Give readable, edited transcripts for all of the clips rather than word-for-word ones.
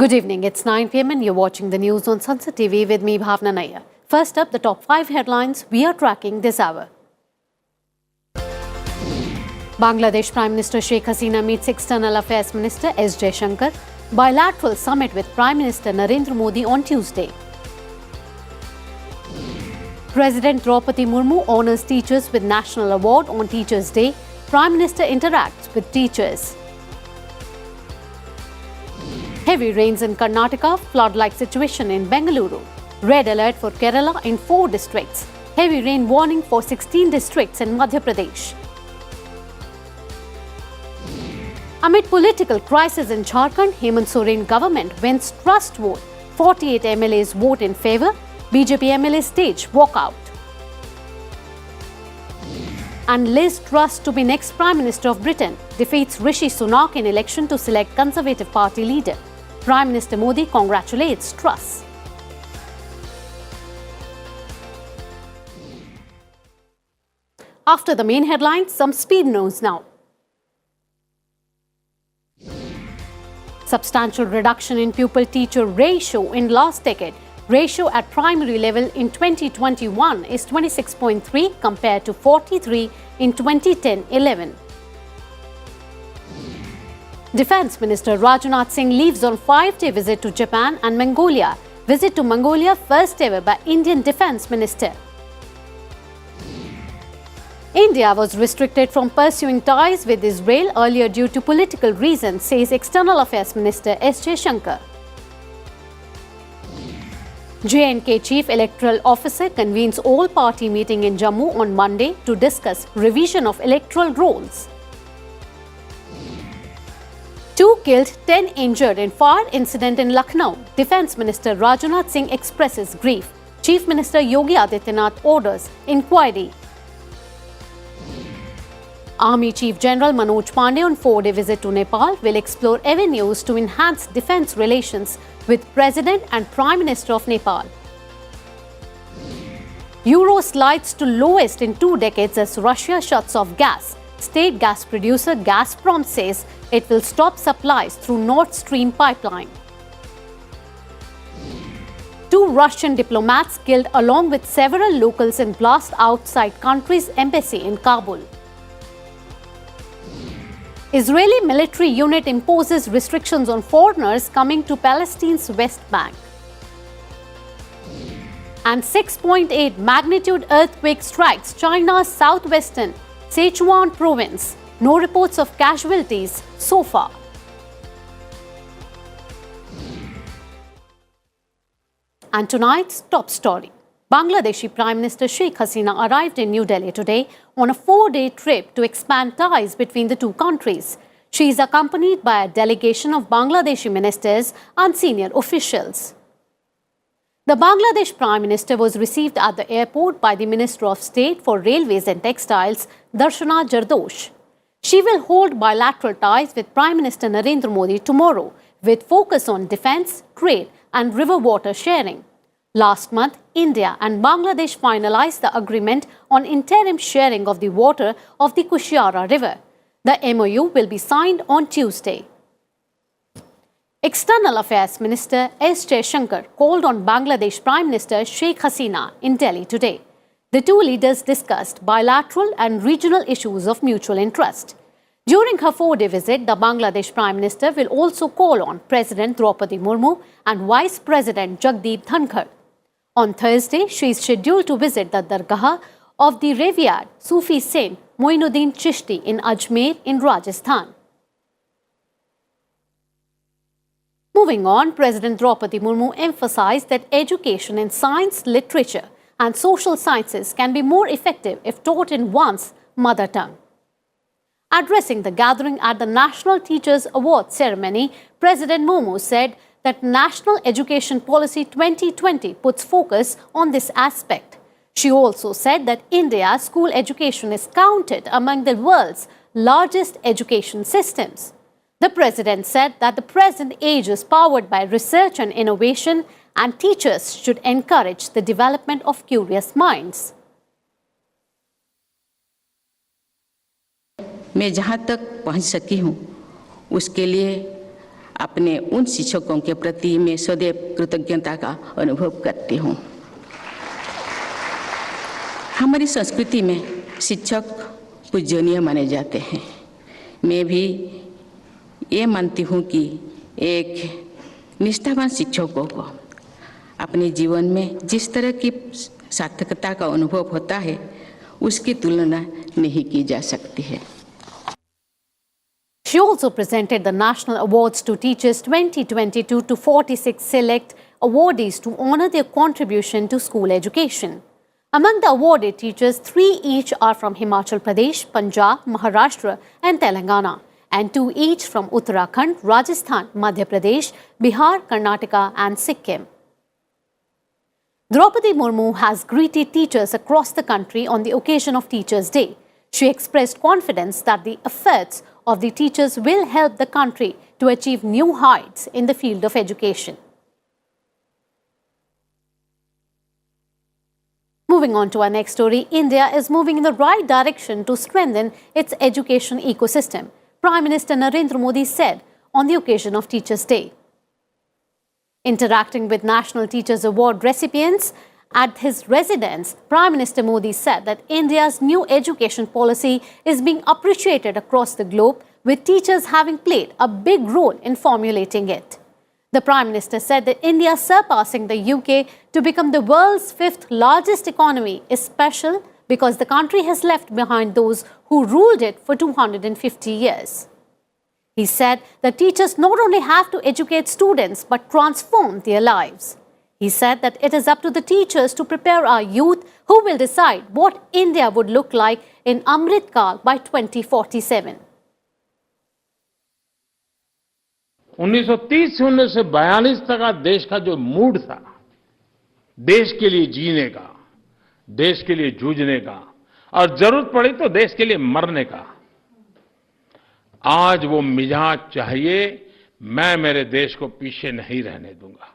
Good evening, it's 9 p.m. and you're watching the news on Sansad TV with me, Bhawna Nayar. First up, the top 5 headlines we are tracking this hour. Bangladesh Prime Minister Sheikh Hasina meets External Affairs Minister S. Jaishankar. Bilateral summit with Prime Minister Narendra Modi on Tuesday. President Draupadi Murmu honors teachers with National Award on Teachers' Day. Prime Minister interacts with teachers. Heavy rains in Karnataka, flood-like situation in Bengaluru. Red alert for Kerala in 4 districts. Heavy rain warning for 16 districts in Madhya Pradesh. Amid political crisis in Jharkhand, Hemant Soren government wins trust vote. 48 MLAs vote in favour. BJP MLA stage walkout. And Liz Truss to be next Prime Minister of Britain defeats Rishi Sunak in election to select Conservative Party leader. Prime Minister Modi congratulates Truss. After the main headlines, some speed news now. Substantial reduction in pupil-teacher ratio in last decade. Ratio at primary level in 2021 is 26.3 compared to 43 in 2010-11. Defence Minister Rajnath Singh leaves on 5-day visit to Japan and Mongolia. Visit to Mongolia first ever by Indian Defence Minister. India was restricted from pursuing ties with Israel earlier due to political reasons, says External Affairs Minister S. Jaishankar. J&K Chief Electoral Officer convenes all-party meeting in Jammu on Monday to discuss revision of electoral rolls. 2 killed, 10 injured in fire incident in Lucknow. Defence Minister Rajnath Singh expresses grief. Chief Minister Yogi Adityanath orders inquiry. Army Chief General Manoj Pandey on 4-day visit to Nepal will explore avenues to enhance defence relations with President and Prime Minister of Nepal. Euro slides to lowest in 2 decades as Russia shuts off gas. State gas producer Gazprom says it will stop supplies through Nord Stream pipeline. 2 Russian diplomats killed along with several locals in blast outside country's embassy in Kabul. Israeli military unit imposes restrictions on foreigners coming to Palestine's West Bank. And 6.8 magnitude earthquake strikes China's southwestern Sichuan province. No reports of casualties so far. And tonight's top story. Bangladeshi Prime Minister Sheikh Hasina arrived in New Delhi today on a 4-day trip to expand ties between the two countries. She is accompanied by a delegation of Bangladeshi ministers and senior officials. The Bangladesh Prime Minister was received at the airport by the Minister of State for Railways and Textiles, Darshana Jardosh. She will hold bilateral ties with Prime Minister Narendra Modi tomorrow, with focus on defence, trade and river water sharing. Last month, India and Bangladesh finalized the agreement on interim sharing of the water of the Kushiara River. The MOU will be signed on Tuesday. External Affairs Minister S. Jaishankar called on Bangladesh Prime Minister Sheikh Hasina in Delhi today. The two leaders discussed bilateral and regional issues of mutual interest. During her 4-day visit, the Bangladesh Prime Minister will also call on President Draupadi Murmu and Vice President Jagdeep Dhankar. On Thursday, she is scheduled to visit the Dargah of the revered Sufi saint Moinuddin Chishti in Ajmer in Rajasthan. Moving on, President Draupadi Murmu emphasized that education in science, literature and social sciences can be more effective if taught in one's mother tongue. Addressing the gathering at the National Teachers Award ceremony, President Murmu said that National Education Policy 2020 puts focus on this aspect. She also said that India's school education is counted among the world's largest education systems. The President said that the present age is powered by research and innovation, and teachers should encourage the development of curious minds. मैं जहाँ तक पहुँच सकी हूँ उसके लिए अपने उन शिक्षकों के प्रति मैं सदैव कृतज्ञता का अनुभव करती हूँ। हमारी संस्कृति में शिक्षक पूजनीय माने जाते हैं। मैं भी ये मानती हूँ कि एक निष्ठावान शिक्षकों को अपने जीवन में जिस तरह की सार्थकता का अनुभव होता है उसकी तुलना नहीं की जा सकती है। She also presented the National Awards to Teachers 2022 to 46 select awardees to honor their contribution to school education. Among the awarded teachers, 3 each are from Himachal Pradesh, Punjab, Maharashtra and Telangana, and 2 each from Uttarakhand, Rajasthan, Madhya Pradesh, Bihar, Karnataka and Sikkim. Draupadi Murmu has greeted teachers across the country on the occasion of Teachers' Day. She expressed confidence that the efforts of the teachers will help the country to achieve new heights in the field of education. Moving on to our next story, India is moving in the right direction to strengthen its education ecosystem, Prime Minister Narendra Modi said on the occasion of Teachers' Day. Interacting with National Teachers Award recipients at his residence, Prime Minister Modi said that India's new education policy is being appreciated across the globe, with teachers having played a big role in formulating it. The Prime Minister said that India surpassing the UK to become the world's 5th largest economy is special because the country has left behind those who ruled it for 250 years. He said that teachers not only have to educate students but transform their lives. He said that it is up to the teachers to prepare our youth who will decide what India would look like in Amrit Kal by 2047. 1930 से 1942 तक का देश का जो mood था, देश के लिए जीने का, देश के लिए जूझने का और जरूरत पड़ी तो देश के लिए मरने का, आज वो मिजाज चाहिए। मैं मेरे देश को पीछे नहीं रहने दूंगा।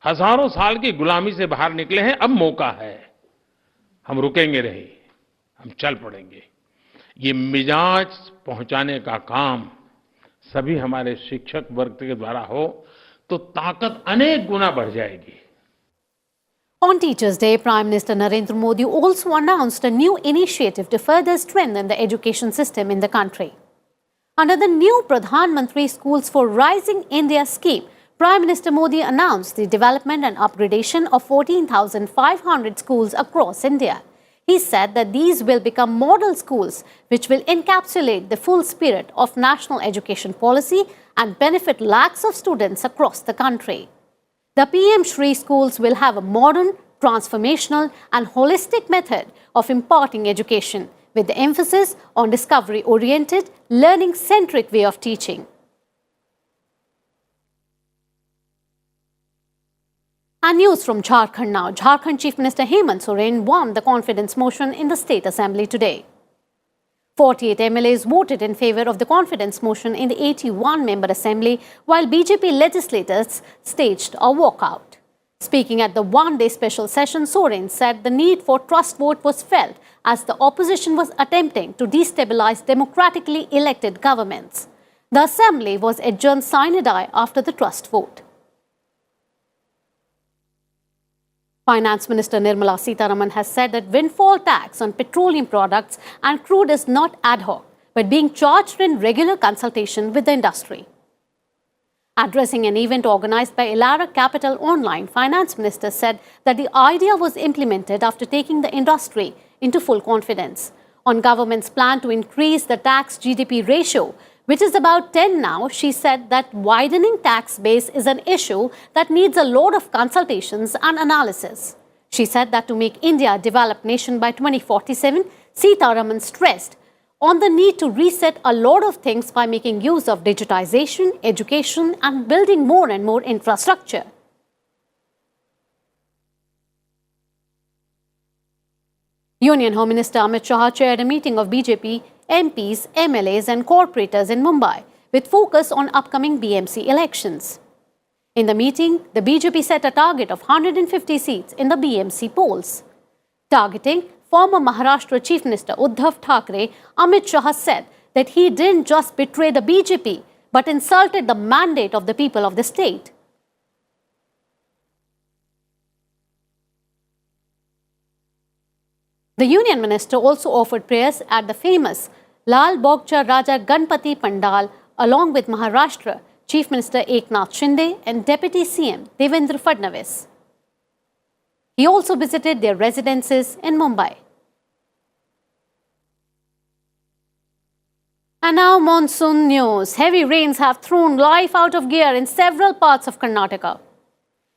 हजारों साल की गुलामी से बाहर निकले हैं, अब मौका है। हम रुकेंगे नहीं, हम चल पड़ेंगे। ये मिजाज पहुंचाने का काम सभी हमारे शिक्षक वर्ग के द्वारा हो तो ताकत अनेक गुना बढ़ जाएगी। On Teachers' Day, Prime Minister Narendra Modi also announced a new initiative to further strengthen the education system in the country. Under the new Pradhan Mantri Schools for Rising India scheme, Prime Minister Modi announced the development and upgradation of 14,500 schools across India. He said that these will become model schools which will encapsulate the full spirit of national education policy and benefit lakhs of students across the country. The PM Shri schools will have a modern, transformational and holistic method of imparting education with the emphasis on discovery-oriented, learning-centric way of teaching. And news from Jharkhand now. Jharkhand Chief Minister Hemant Soren won the confidence motion in the State Assembly today. 48 MLAs voted in favour of the confidence motion in the 81-member Assembly, while BJP legislators staged a walkout. Speaking at the one-day special session, Soren said the need for trust vote was felt as the opposition was attempting to destabilise democratically elected governments. The Assembly was adjourned sine die after the trust vote. Finance Minister Nirmala Sitharaman has said that windfall tax on petroleum products and crude is not ad hoc, but being charged in regular consultation with the industry. Addressing an event organised by Elara Capital Online, Finance Minister said that the idea was implemented after taking the industry into full confidence. On government's plan to increase the tax GDP ratio, which is about 10 now, she said that widening tax base is an issue that needs a lot of consultations and analysis. She said that to make India a developed nation by 2047, Sitharaman stressed on the need to reset a lot of things by making use of digitization, education and building more and more infrastructure. Union Home Minister Amit Shah chaired a meeting of BJP MPs, MLAs and corporators in Mumbai with focus on upcoming BMC elections. In the meeting, the BJP set a target of 150 seats in the BMC polls. Targeting former Maharashtra Chief Minister Uddhav Thackeray, Amit Shah said that he didn't just betray the BJP but insulted the mandate of the people of the state. The union minister also offered prayers at the famous Lal Bogcha Raja Ganpati Pandal along with Maharashtra Chief Minister Eknath Shinde and Deputy CM Devendra Fadnavis. He also visited their residences in Mumbai. And now monsoon news. Heavy rains have thrown life out of gear in several parts of Karnataka.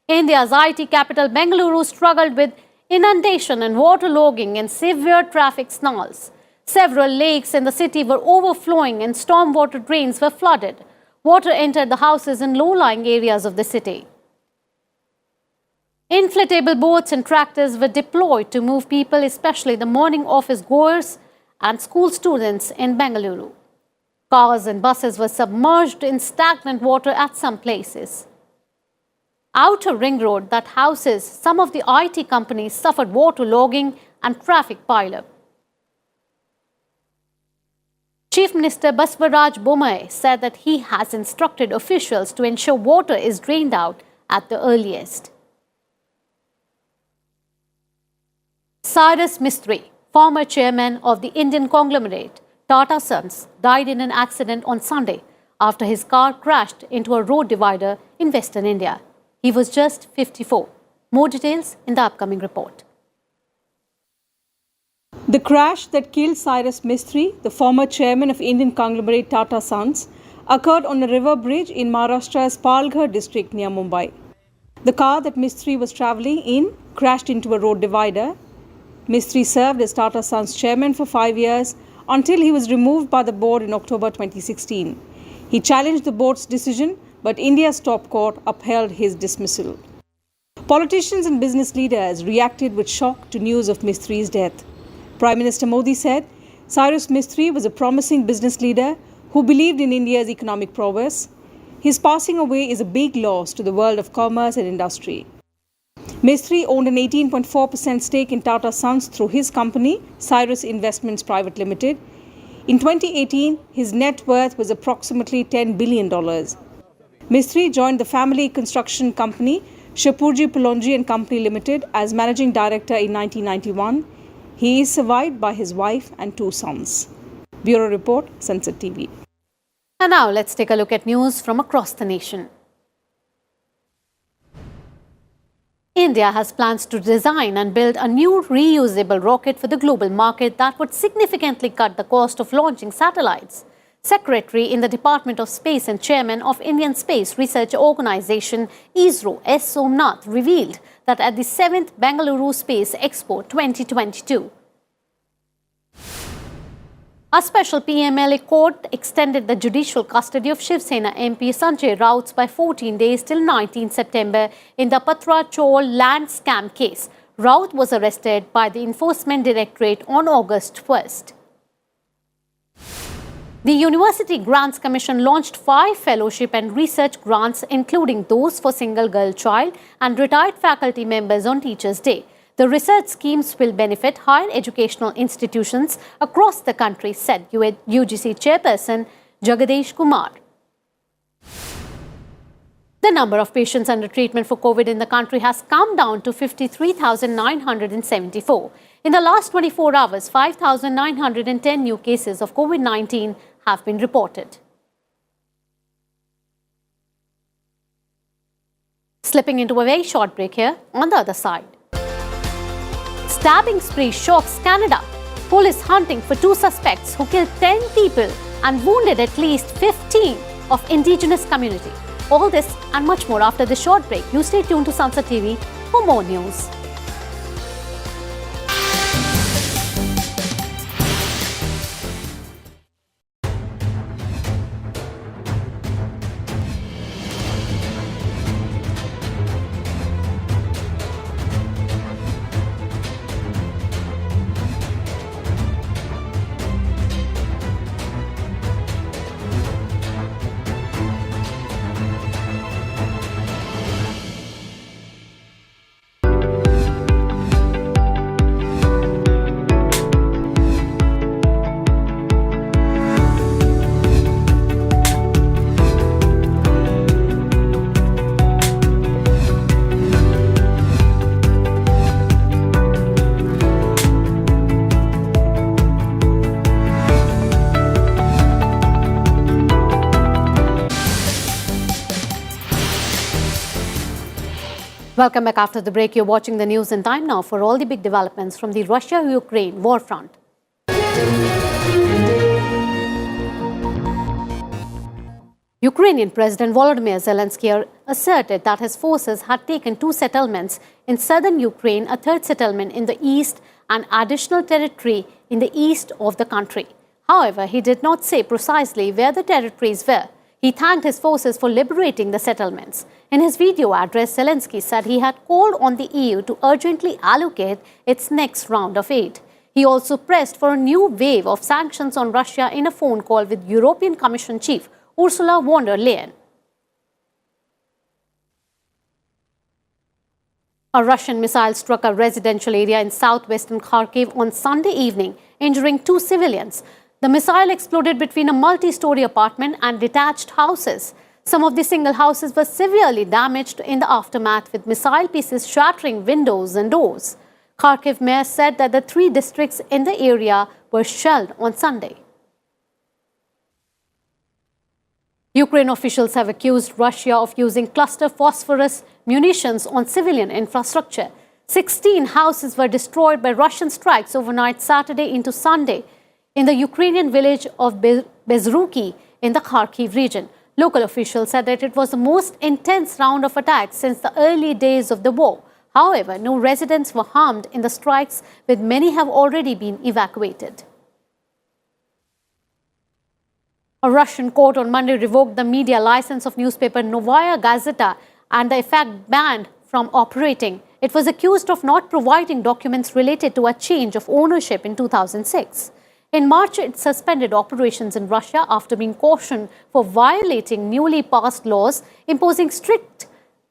India's IT capital Bengaluru struggled with inundation and waterlogging and severe traffic snarls. Several lakes in the city were overflowing and stormwater drains were flooded. Water entered the houses in low-lying areas of the city. Inflatable boats and tractors were deployed to move people, especially the morning office goers and school students in Bengaluru. Cars and buses were submerged in stagnant water at some places. Outer Ring Road that houses some of the IT companies suffered waterlogging and traffic pileup. Chief Minister Baswaraj Bommai said that he has instructed officials to ensure water is drained out at the earliest. Cyrus Mistry, former chairman of the Indian conglomerate Tata Sons, died in an accident on Sunday after his car crashed into a road divider in Western India. He was just 54. More details in the upcoming report. The crash that killed Cyrus Mistry, the former chairman of Indian conglomerate Tata Sons, occurred on a river bridge in Maharashtra's Palghar district near Mumbai. The car that Mistry was travelling in crashed into a road divider. Mistry served as Tata Sons chairman for 5 years until he was removed by the board in October 2016. He challenged the board's decision, but India's top court upheld his dismissal. Politicians and business leaders reacted with shock to news of Mistry's death. Prime Minister Modi said Cyrus Mistry was a promising business leader who believed in India's economic prowess. His passing away is a big loss to the world of commerce and industry. Mistry owned an 18.4% stake in Tata Sons through his company, Cyrus Investments Private Limited. In 2018, his net worth was approximately $10 billion. Mistry joined the family construction company, Shapurji Pulonji and Company Limited, as managing director in 1991. He is survived by his wife and 2 sons. Bureau Report, Sansad TV. And now let's take a look at news from across the nation. India has plans to design and build a new reusable rocket for the global market that would significantly cut the cost of launching satellites. Secretary in the Department of Space and Chairman of Indian Space Research Organisation ISRO S. Somnath revealed that at the 7th Bengaluru Space Expo 2022. A special PMLA court extended the judicial custody of Shiv Sena MP Sanjay Raut by 14 days till 19 September in the Patra Chol land scam case. Raut was arrested by the Enforcement Directorate on August 1st. The University Grants Commission launched 5 fellowship and research grants, including those for single girl child and retired faculty members on Teachers' Day. The research schemes will benefit higher educational institutions across the country, said UGC Chairperson Jagadish Kumar. The number of patients under treatment for COVID in the country has come down to 53,974. In the last 24 hours, 5,910 new cases of COVID-19 have been reported. Slipping into a very short break here on the other side. Stabbing spree shocks Canada. Police hunting for 2 suspects who killed 10 people and wounded at least 15 of indigenous community. All this and much more after this short break. You stay tuned to Sansad TV for more news. Welcome back after the break. You're watching the news in time now for all the big developments from the Russia-Ukraine war front. Ukrainian President Volodymyr Zelensky asserted that his forces had taken 2 settlements in southern Ukraine, a 3rd settlement in the east, and additional territory in the east of the country. However, he did not say precisely where the territories were. He thanked his forces for liberating the settlements. In his video address, Zelensky said he had called on the EU to urgently allocate its next round of aid. He also pressed for a new wave of sanctions on Russia in a phone call with European Commission Chief Ursula von der Leyen. A Russian missile struck a residential area in southwestern Kharkiv on Sunday evening, injuring 2 civilians. The missile exploded between a multi-story apartment and detached houses. Some of the single houses were severely damaged in the aftermath, with missile pieces shattering windows and doors. Kharkiv mayor said that the 3 districts in the area were shelled on Sunday. Ukraine officials have accused Russia of using cluster phosphorus munitions on civilian infrastructure. 16 houses were destroyed by Russian strikes overnight Saturday into Sunday in the Ukrainian village of Bezruki in the Kharkiv region. Local officials said that it was the most intense round of attacks since the early days of the war. However, no residents were harmed in the strikes, with many have already been evacuated. A Russian court on Monday revoked the media license of newspaper Novaya Gazeta and the effect banned from operating. It was accused of not providing documents related to a change of ownership in 2006. In March, it suspended operations in Russia after being cautioned for violating newly passed laws imposing strict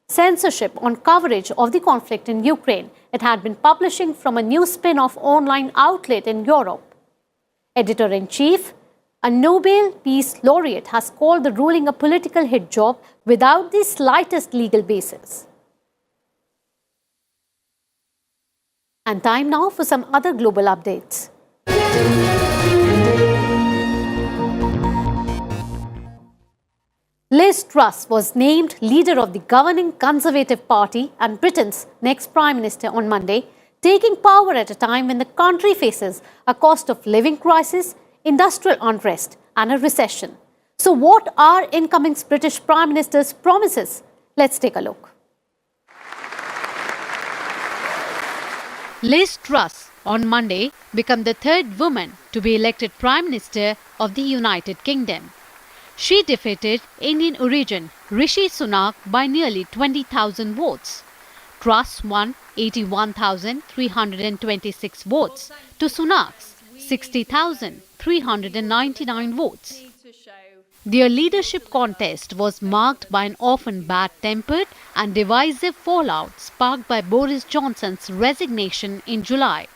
censorship on coverage of the conflict in Ukraine. It had been publishing from a new spin-off online outlet in Europe. Editor-in-chief, a Nobel Peace Laureate, has called the ruling a political hit job without the slightest legal basis. And time now for some other global updates. Liz Truss was named leader of the governing Conservative Party and Britain's next Prime Minister on Monday, taking power at a time when the country faces a cost of living crisis, industrial unrest and a recession. So what are incoming British Prime Minister's promises? Let's take a look. Liz Truss on Monday became the 3rd woman to be elected Prime Minister of the United Kingdom. She defeated Indian origin Rishi Sunak by nearly 20,000 votes. Truss won 81,326 votes to Sunak's 60,399 votes. Their leadership contest was marked by an often bad-tempered and divisive fallout sparked by Boris Johnson's resignation in July.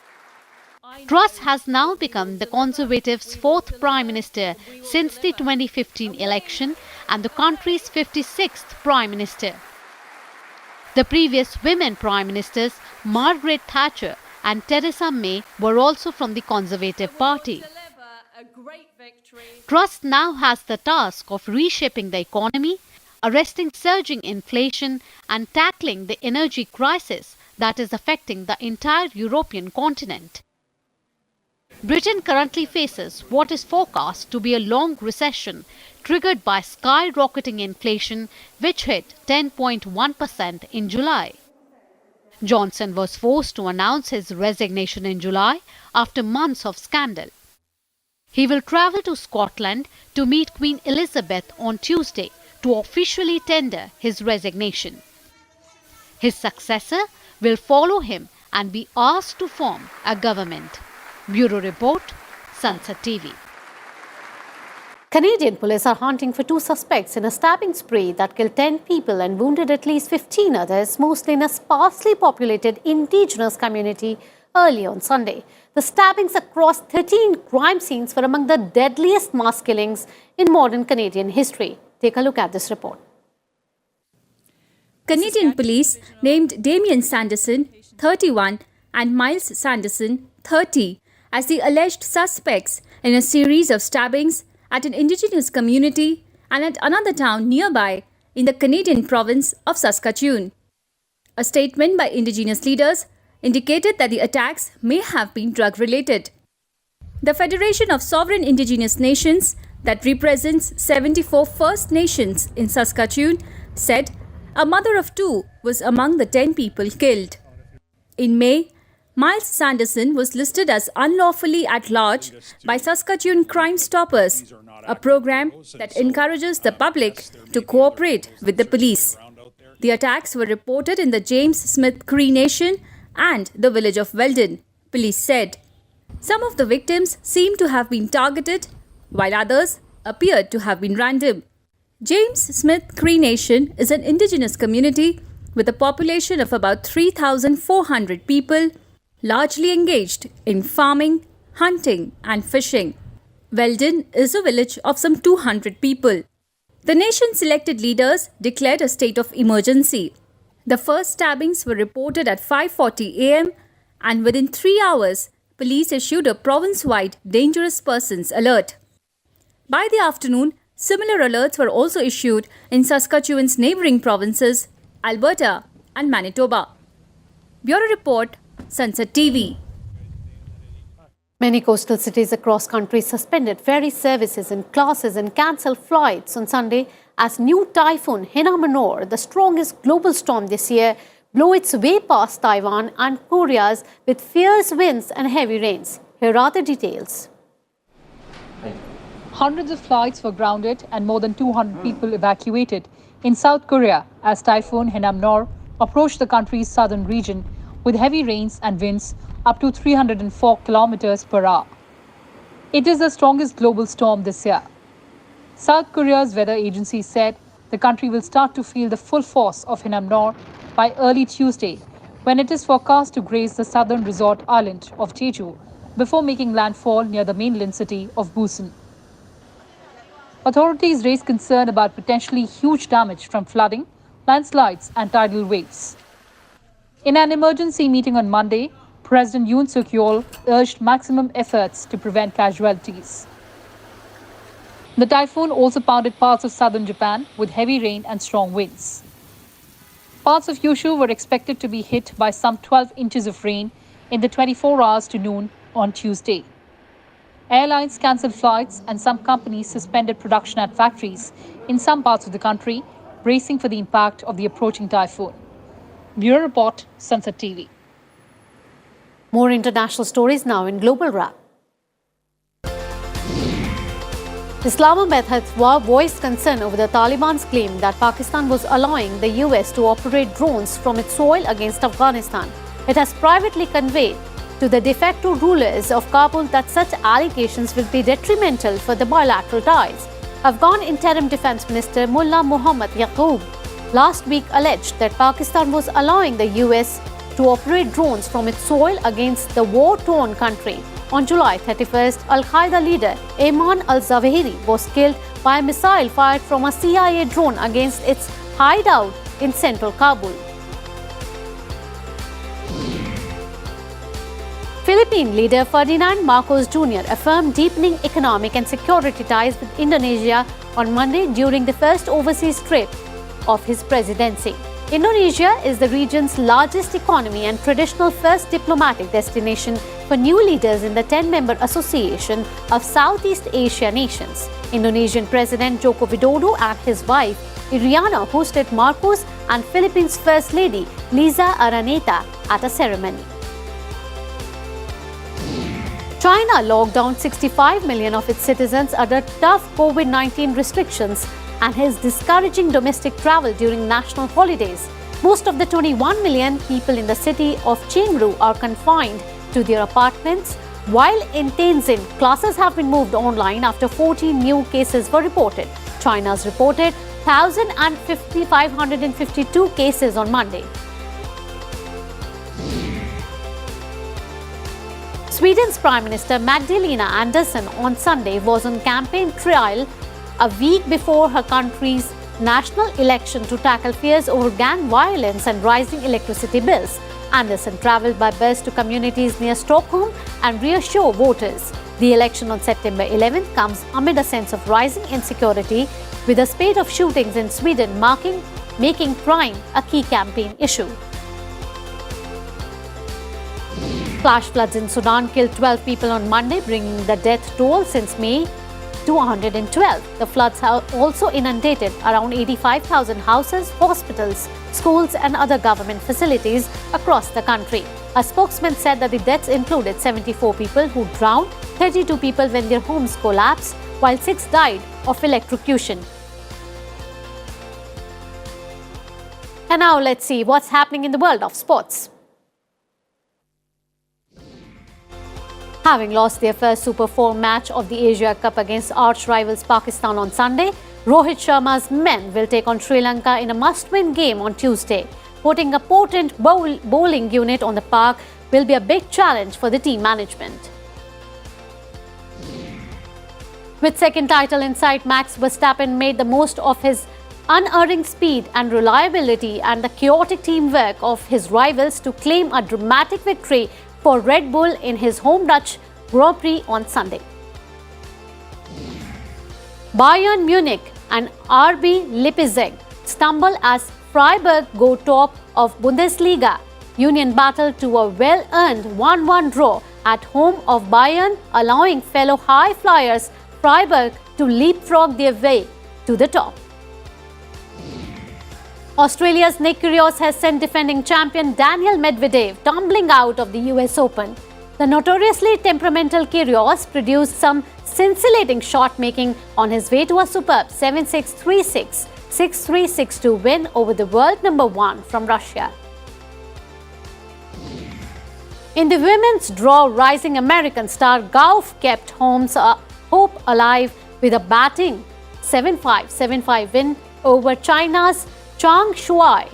Truss has now become the Conservatives' 4th Prime Minister since the 2015 election and the country's 56th Prime Minister. The previous women Prime Ministers, Margaret Thatcher and Theresa May, were also from the Conservative Party. Truss now has the task of reshaping the economy, arresting surging inflation and tackling the energy crisis that is affecting the entire European continent. Britain currently faces what is forecast to be a long recession triggered by skyrocketing inflation, which hit 10.1% in July. Johnson was forced to announce his resignation in July after months of scandal. He will travel to Scotland to meet Queen Elizabeth on Tuesday to officially tender his resignation. His successor will follow him and be asked to form a government. Bureau Report, Sansad TV. Canadian police are hunting for 2 suspects in a stabbing spree that killed 10 people and wounded at least 15 others, mostly in a sparsely populated indigenous community early on Sunday. The stabbings across 13 crime scenes were among the deadliest mass killings in modern Canadian history. Take a look at this report. Canadian police named Damien Sanderson, 31, and Miles Sanderson, 30, as the alleged suspects in a series of stabbings at an indigenous community and at another town nearby in the Canadian province of Saskatchewan. A statement by indigenous leaders indicated that the attacks may have been drug-related. The Federation of Sovereign Indigenous Nations, that represents 74 First Nations in Saskatchewan, said a mother of two was among the 10 people killed. In May, Miles Sanderson was listed as unlawfully at large by Saskatchewan Crime Stoppers, a program that encourages the public to cooperate with the police. The attacks were reported in the James Smith Cree Nation and the village of Weldon, police said. Some of the victims seem to have been targeted, while others appeared to have been random. James Smith Cree Nation is an indigenous community with a population of about 3,400 people, largely engaged in farming, hunting and fishing. Weldon is a village of some 200 people. The nation's elected leaders declared a state of emergency. The first stabbings were reported at 5:40 a.m. and within 3 hours, police issued a province-wide dangerous persons alert. By the afternoon, similar alerts were also issued in Saskatchewan's neighbouring provinces, Alberta and Manitoba. Bureau Report, Sansad TV. Many coastal cities across country suspended ferry services and classes and cancelled flights on Sunday as new typhoon Hinnamnor, the strongest global storm this year, blew its way past Taiwan and Korea's with fierce winds and heavy rains. Here are the details. Hundreds of flights were grounded and more than 200 people evacuated in South Korea as Typhoon Hinnamnor approached the country's southern region with heavy rains and winds up to 304 kilometers per hour. It is the strongest global storm this year. South Korea's weather agency said the country will start to feel the full force of Hinnamnor by early Tuesday, when it is forecast to graze the southern resort island of Jeju before making landfall near the mainland city of Busan. Authorities raised concern about potentially huge damage from flooding, landslides and tidal waves. In an emergency meeting on Monday, President Yoon Suk-yeol urged maximum efforts to prevent casualties. The typhoon also pounded parts of southern Japan with heavy rain and strong winds. Parts of Kyushu were expected to be hit by some 12 inches of rain in the 24 hours to noon on Tuesday. Airlines cancelled flights and some companies suspended production at factories in some parts of the country, bracing for the impact of the approaching typhoon. Bureau Report, Sansad TV. More international stories now in Global Wrap. Islamabad has voiced concern over the Taliban's claim that Pakistan was allowing the US to operate drones from its soil against Afghanistan. It has privately conveyed to the de facto rulers of Kabul that such allegations will be detrimental for the bilateral ties. Afghan Interim Defence Minister Mullah Muhammad Yaqoob last week alleged that Pakistan was allowing the US to operate drones from its soil against the war-torn country. On July 31st, Al-Qaeda leader Ayman al-Zawahiri was killed by a missile fired from a CIA drone against its hideout in central Kabul. Philippine leader Ferdinand Marcos Jr. affirmed deepening economic and security ties with Indonesia on Monday during the first overseas trip of his presidency. Indonesia is the region's largest economy and traditional first diplomatic destination for new leaders in the 10-member Association of Southeast Asia Nations. Indonesian President Joko Widodo and his wife Iriana hosted Marcos and Philippines First Lady Liza Araneta at a ceremony. China locked down 65 million of its citizens under tough COVID-19 restrictions and is discouraging domestic travel during national holidays. Most of the 21 million people in the city of Chengdu are confined to their apartments, while in Tianjin, classes have been moved online after 14 new cases were reported. China's reported 1,552 cases on Monday. Sweden's Prime Minister Magdalena Andersson on Sunday was on campaign trail a week before her country's national election to tackle fears over gang violence and rising electricity bills. Andersson travelled by bus to communities near Stockholm and reassured voters. The election on September 11th comes amid a sense of rising insecurity, with a spate of shootings in Sweden making crime a key campaign issue. Flash floods in Sudan killed 12 people on Monday, bringing the death toll since May to 112. The floods have also inundated around 85,000 houses, hospitals, schools and other government facilities across the country. A spokesman said that the deaths included 74 people who drowned, 32 people when their homes collapsed, while 6 died of electrocution. And now let's see what's happening in the world of sports. Having lost their first Super 4 match of the Asia Cup against arch rivals Pakistan on Sunday, Rohit Sharma's men will take on Sri Lanka in a must-win game on Tuesday. Putting a potent bowling unit on the park will be a big challenge for the team management. With second title in sight, Max Verstappen made the most of his unerring speed and reliability and the chaotic teamwork of his rivals to claim a dramatic victory for Red Bull in his home Dutch Grand Prix on Sunday. Bayern Munich and RB Leipzig stumble as Freiburg go top of Bundesliga. Union battle to a well-earned 1-1 draw at home of Bayern, allowing fellow high flyers Freiburg to leapfrog their way to the top. Australia's Nick Kyrgios has sent defending champion Daniel Medvedev tumbling out of the US Open. The notoriously temperamental Kyrgios produced some scintillating shot-making on his way to a superb 7-6, 3-6, 6-3, 6-2 win over the world number 1 from Russia. In the women's draw, rising American star Gauff kept home's hope alive with a batting 7-5, 7-5 win over China's Zhang Shuai.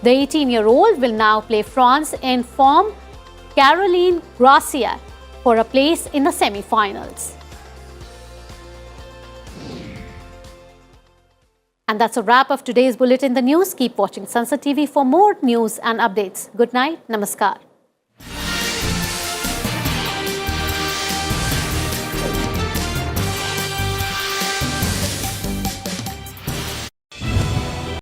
The 18-year-old will now play France in form Caroline Garcia for a place in the semi-finals. And that's a wrap of today's Bulletin the News. Keep watching Sansad TV for more news and updates. Good night. Namaskar.